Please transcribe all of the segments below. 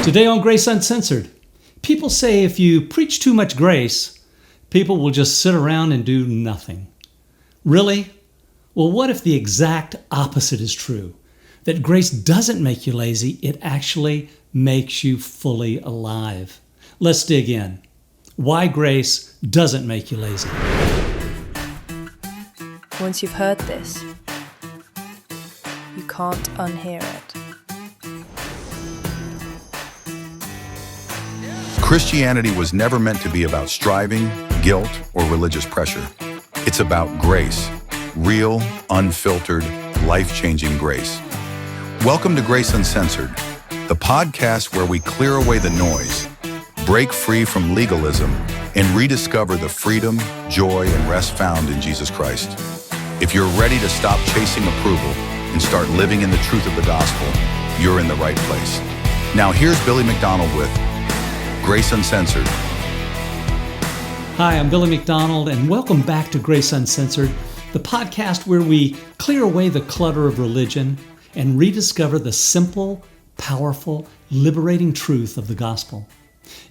Today on Grace Uncensored, people say if you preach too much grace, people will just sit around and do nothing. Really? Well, what if the exact opposite is true? That grace doesn't make you lazy, it actually makes you fully alive. Let's dig in. Why grace doesn't make you lazy. Once you've heard this, you can't unhear it. Christianity was never meant to be about striving, guilt, or religious pressure. It's about grace, real, unfiltered, life-changing grace. Welcome to Grace Uncensored, the podcast where we clear away the noise, break free from legalism, and rediscover the freedom, joy, and rest found in Jesus Christ. If you're ready to stop chasing approval and start living in the truth of the gospel, you're in the right place. Now here's Billy McDonald with Grace Uncensored. Hi, I'm Billy McDonald, and welcome back to Grace Uncensored, the podcast where we clear away the clutter of religion and rediscover the simple, powerful, liberating truth of the gospel.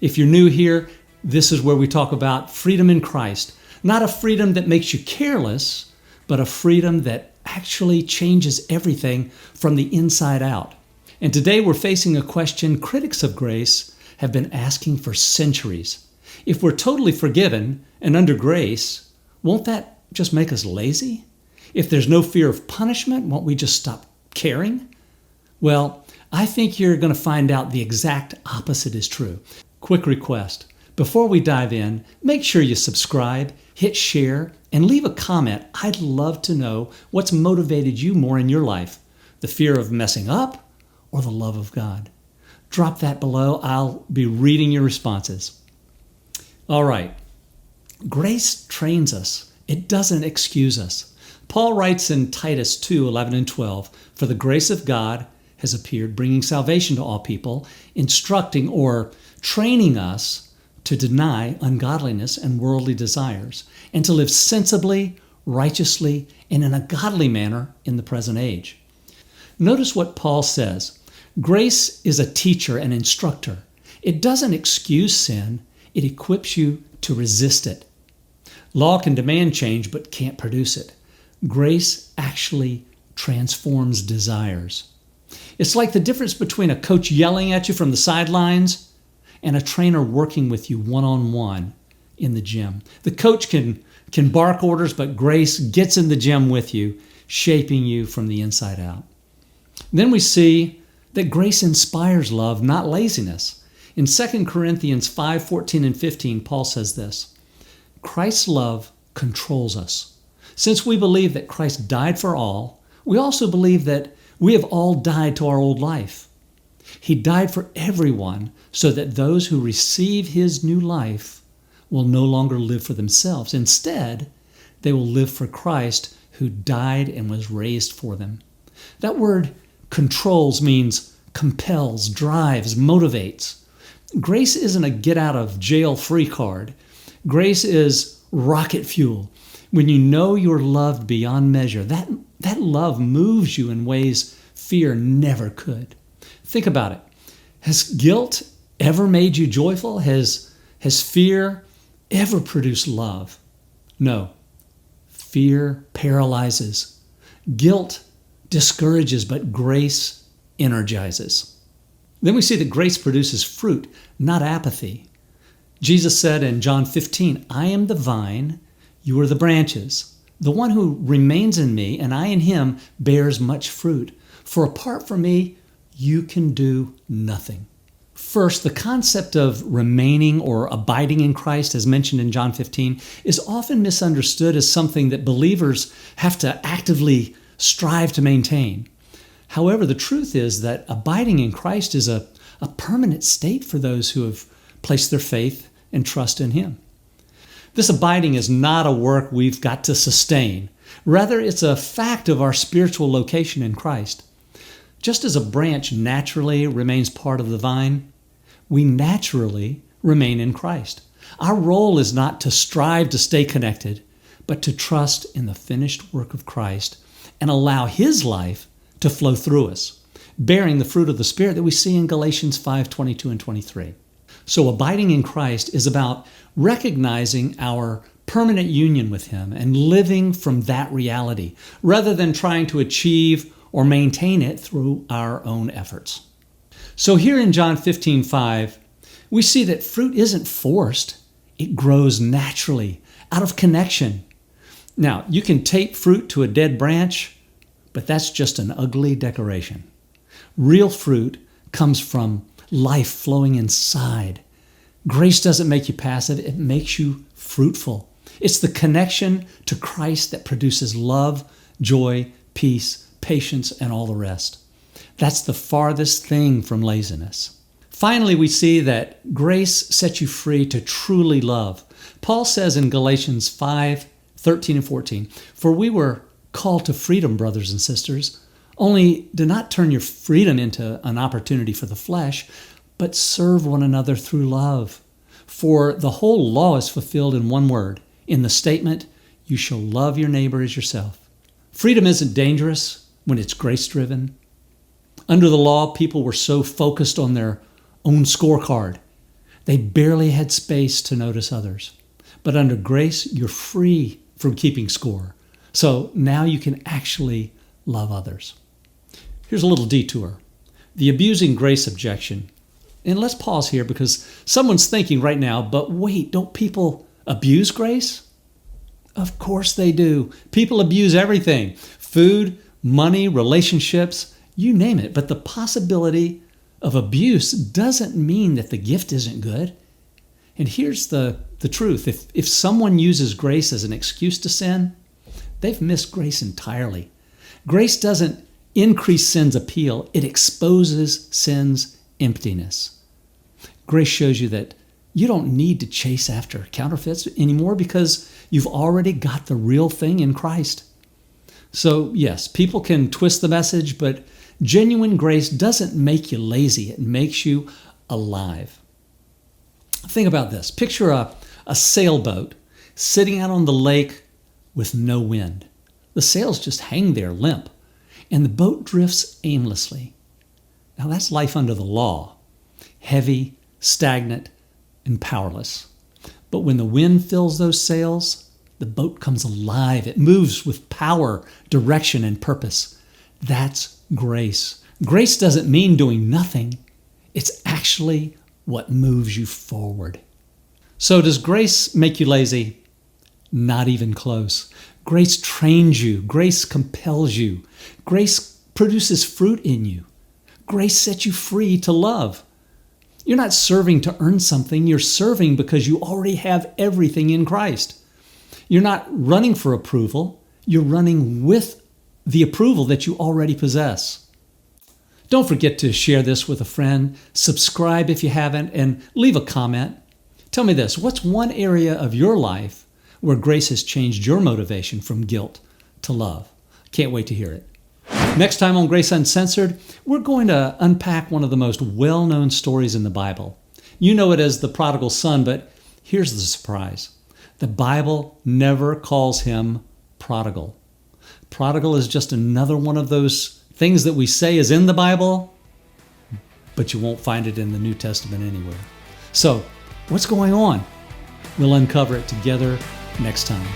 If you're new here, this is where we talk about freedom in Christ. Not a freedom that makes you careless, but a freedom that actually changes everything from the inside out. And today we're facing a question critics of grace have been asking for centuries. If we're totally forgiven and under grace, won't that just make us lazy? If there's no fear of punishment, won't we just stop caring? Well, I think you're going to find out the exact opposite is true. Quick request. Before we dive in, make sure you subscribe, hit share, and leave a comment. I'd love to know what's motivated you more in your life, the fear of messing up or the love of God. Drop that below. I'll be reading your responses. All right. Grace trains us. It doesn't excuse us. Paul writes in Titus 2:11 and 12, "For the grace of God has appeared, bringing salvation to all people, instructing or training us to deny ungodliness and worldly desires, and to live sensibly, righteously, and in a godly manner in the present age." Notice what Paul says. Grace is a teacher and instructor. It doesn't excuse sin. It equips you to resist it. Law can demand change but can't produce it. Grace actually transforms desires. It's like the difference between a coach yelling at you from the sidelines and a trainer working with you one-on-one in the gym. The coach can bark orders, but grace gets in the gym with you, shaping you from the inside out. Then we see that grace inspires love, not laziness. In 2 Corinthians 5:14 and 15, Paul says this, "Christ's love controls us. Since we believe that Christ died for all, we also believe that we have all died to our old life. He died for everyone so that those who receive his new life will no longer live for themselves. Instead, they will live for Christ who died and was raised for them." That word controls means compels, drives, motivates. Grace isn't a get-out-of-jail-free card. Grace is rocket fuel. When you know you're loved beyond measure, that love moves you in ways fear never could. Think about it. Has guilt ever made you joyful? Has fear ever produced love? No. Fear paralyzes. Guilt discourages, but grace energizes. Then we see that grace produces fruit, not apathy. Jesus said in John 15, "I am the vine, you are the branches. The one who remains in me and I in him bears much fruit. For apart from me, you can do nothing." First, the concept of remaining or abiding in Christ, as mentioned in John 15, is often misunderstood as something that believers have to actively strive to maintain. However, the truth is that abiding in Christ is a permanent state for those who have placed their faith and trust in him. This abiding is not a work we've got to sustain. Rather, it's a fact of our spiritual location in Christ. Just as a branch naturally remains part of the vine, we naturally remain in Christ. Our role is not to strive to stay connected, but to trust in the finished work of Christ and allow his life to flow through us. bearing the fruit of the Spirit that we see in Galatians 5:22 and 23. So abiding in Christ is about recognizing our permanent union with Him and living from that reality, rather than trying to achieve or maintain it through our own efforts. So here in John 15:5, we see that fruit isn't forced. It grows naturally, out of connection. Now, you can tape fruit to a dead branch, but that's just an ugly decoration. Real fruit comes from life flowing inside. Grace doesn't make you passive, it makes you fruitful. It's the connection to Christ that produces love, joy, peace, patience, and all the rest. That's the farthest thing from laziness. Finally, we see that grace sets you free to truly love. Paul says in Galatians 5:13 and 14, "For we were called to freedom, brothers and sisters. Only do not turn your freedom into an opportunity for the flesh, but serve one another through love. For the whole law is fulfilled in one word, in the statement, you shall love your neighbor as yourself." Freedom isn't dangerous when it's grace-driven. Under the law, people were so focused on their own scorecard, they barely had space to notice others. But under grace, you're free from keeping score. So now you can actually love others. Here's a little detour. The abusing grace objection. And let's pause here because someone's thinking right now, but wait, don't people abuse grace? Of course they do. People abuse everything. Food, money, relationships, you name it. But the possibility of abuse doesn't mean that the gift isn't good. And here's the truth. If someone uses grace as an excuse to sin, they've missed grace entirely. Grace doesn't increase sin's appeal. It exposes sin's emptiness. Grace shows you that you don't need to chase after counterfeits anymore because you've already got the real thing in Christ. So yes, people can twist the message, but genuine grace doesn't make you lazy. It makes you alive. Think about this. Picture a sailboat sitting out on the lake with no wind. The sails just hang there limp, and the boat drifts aimlessly. Now that's life under the law. Heavy, stagnant, and powerless. But when the wind fills those sails, the boat comes alive. It moves with power, direction, and purpose. That's grace. Grace doesn't mean doing nothing. It's actually what moves you forward. So does grace make you lazy? Not even close. Grace trains you. Grace compels you. Grace produces fruit in you. Grace sets you free to love. You're not serving to earn something. You're serving because you already have everything in Christ. You're not running for approval. You're running with the approval that you already possess. Don't forget to share this with a friend. Subscribe if you haven't, and leave a comment. Tell me this, what's one area of your life where grace has changed your motivation from guilt to love? Can't wait to hear it. Next time on Grace Uncensored, we're going to unpack one of the most well-known stories in the Bible. You know it as the prodigal son, but here's the surprise. The Bible never calls him prodigal. Prodigal is just another one of those things that we say is in the Bible, but you won't find it in the New Testament anywhere. So, what's going on? We'll uncover it together next time.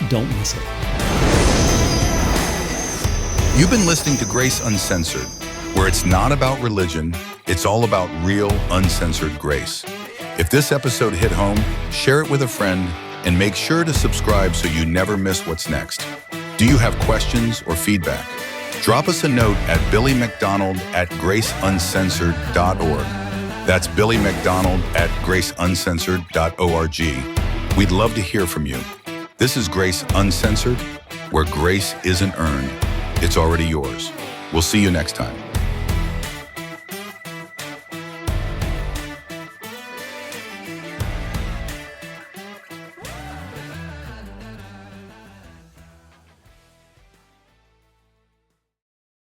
Don't miss it. You've been listening to Grace Uncensored, where it's not about religion, it's all about real, uncensored grace. If this episode hit home, share it with a friend, and make sure to subscribe so you never miss what's next. Do you have questions or feedback? Drop us a note at billymcdonald@graceuncensored.org. That's billymcdonald@graceuncensored.org. We'd love to hear from you. This is Grace Uncensored, where grace isn't earned. It's already yours. We'll see you next time.